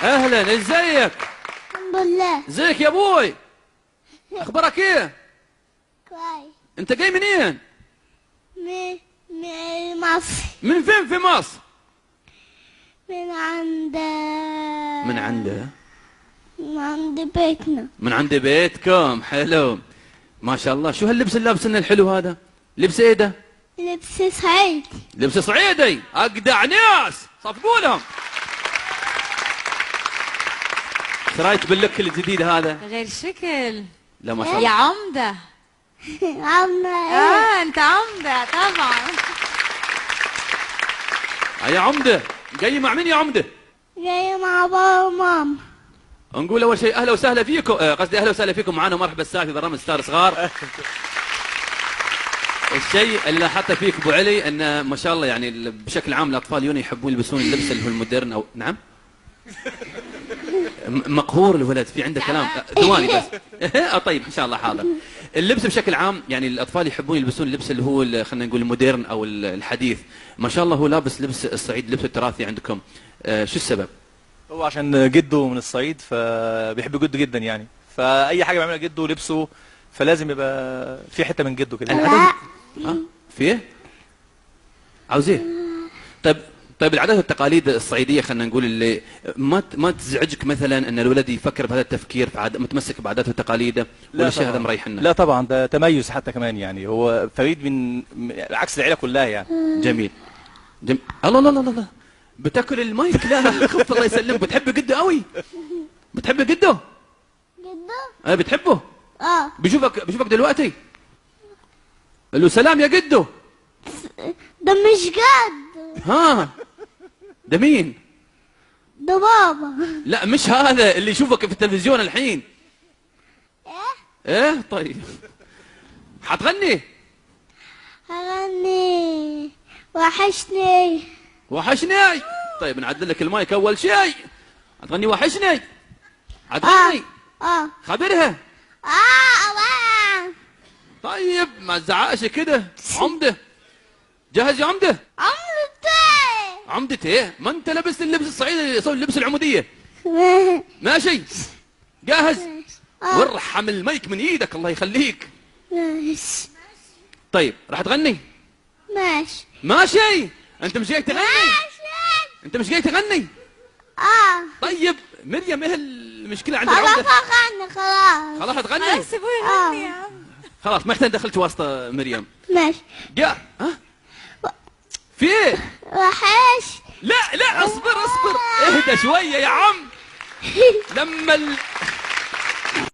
اهلا، ازيك؟ الحمد لله. ازيك يا ابوي؟ اخبارك ايه؟ كويس. انت جاي منين؟ من مصر. من فين في مصر؟ من عند من عند بيتنا. من عند بيتكم. حلو ما شاء الله. شو هاللبس اللي لابسنه الحلو هذا؟ لبس ايه ده؟ لبس صعيدي. لبس صعيدي. اجدع ناس، صفقوا لهم. ايش رايك باللوك الجديد هذا؟ غير شكل. لا ما شاء يا الله. عمدة. عمنا ايه؟ انت عمدة طبعا. يا عمده، جاي مع مين يا عمده؟ جاي مع بابا وماما. نقول اول شيء اهلا وسهلا فيكم، قصدي اهلا وسهلا فيكم معنا ومرحبا الساعه في برنامج ستار صغار. الشيء اللي لاحظته فيك ابو علي ان ما شاء الله يعني بشكل عام الاطفال اليوم يحبون يلبسون اللبس اللي هو المودرن او نعم؟ مقهور الولد في عنده كلام. ثواني بس. طيب ان شاء الله حاضر. اللبس بشكل عام يعني الاطفال يحبون يلبسون اللبس اللي هو خلينا نقول المودرن او الحديث. ما شاء الله هو لابس لبس الصعيد، لبس التراثي عندكم. شو السبب؟ هو عشان جده من الصعيد فبيحب جده جدا يعني، فاي حاجه بيعملها جده لبسه فلازم يبقى في حته من جده كده. العادات في ايه؟ عاوز ايه؟ طيب العادات والتقاليد الصعيديه خلينا نقول اللي ما تزعجك مثلا ان الولد يفكر بهذا التفكير في متمسك بعاداته وتقاليده، ولا شيء هذا مريحنا؟ لا طبعا، ده تميز حتى كمان يعني، هو فريد من عكس العيله كلها يعني. جميل. الله الله الله الله، بتاكل المايك. لا خف الله يسلمك. بتحب جده قوي؟ بتحب جده؟ جده؟ بتحبه؟ بيشوفك دلوقتي؟ قال له سلام يا جده. ده مش جد. ها ده مين؟ ده بابا. لا مش هذا اللي يشوفك في التلفزيون الحين. ايه طيب حتغني؟ هغني وحشني. وحشني. طيب نعدل لك المايك اول شيء. هتغني وحشني؟ هتغني؟ خبرها. طيب ما تزعقش كده. عمده جاهز يا عمده؟ عمدة ايه؟ ما انت لابس اللبس الصعيدي، اللبس العمودية. ماشي جاهز؟ وارحم المايك من ايدك الله يخليك. ماشي. طيب راح تغني؟ ماشي. انت مش جاي تغني؟ انت مش جاي تغني؟ طيب مريم ايه المشكلة عند العمدة؟ خلاص هتغني؟ سيبوه يغني يا عم. خلاص ما احتاج دخلت واسطة مريم. ماشي. في ايه؟ وحش. لا اصبر اهدى شوية يا عم. لما